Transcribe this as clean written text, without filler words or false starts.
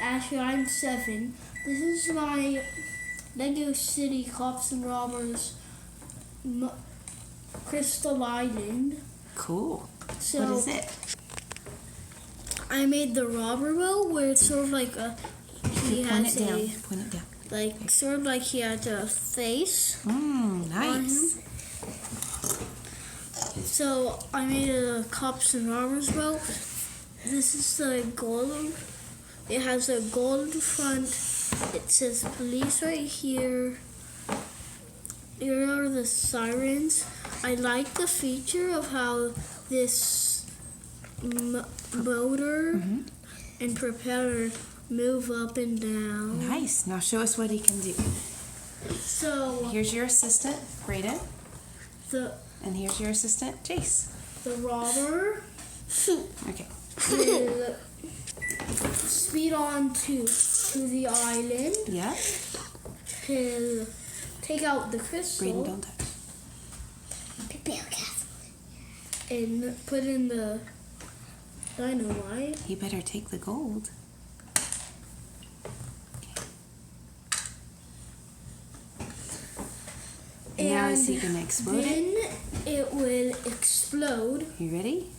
Asher. I'm 7. This is my Lego City Cops and Robbers Crystal Island. Cool. So what is it? I made the robber boat where it's sort of like Point it down. Like sort of like he has a face. Nice. On him. So I made a cops and robbers boat. This is the gold. It has a gold front. It says police right here. Here are the sirens. I like the feature of how this motor and propeller move up and down. Nice. Now show us what he can do. So here's your assistant, Brayden. And here's your assistant, Jace. The robber Okay. will speed on to the island. Yeah. He'll take out the crystal. Brayden, don't touch. And put in the dynamite. He better take the gold. And now is he gonna explode it? Then it will explode. You ready?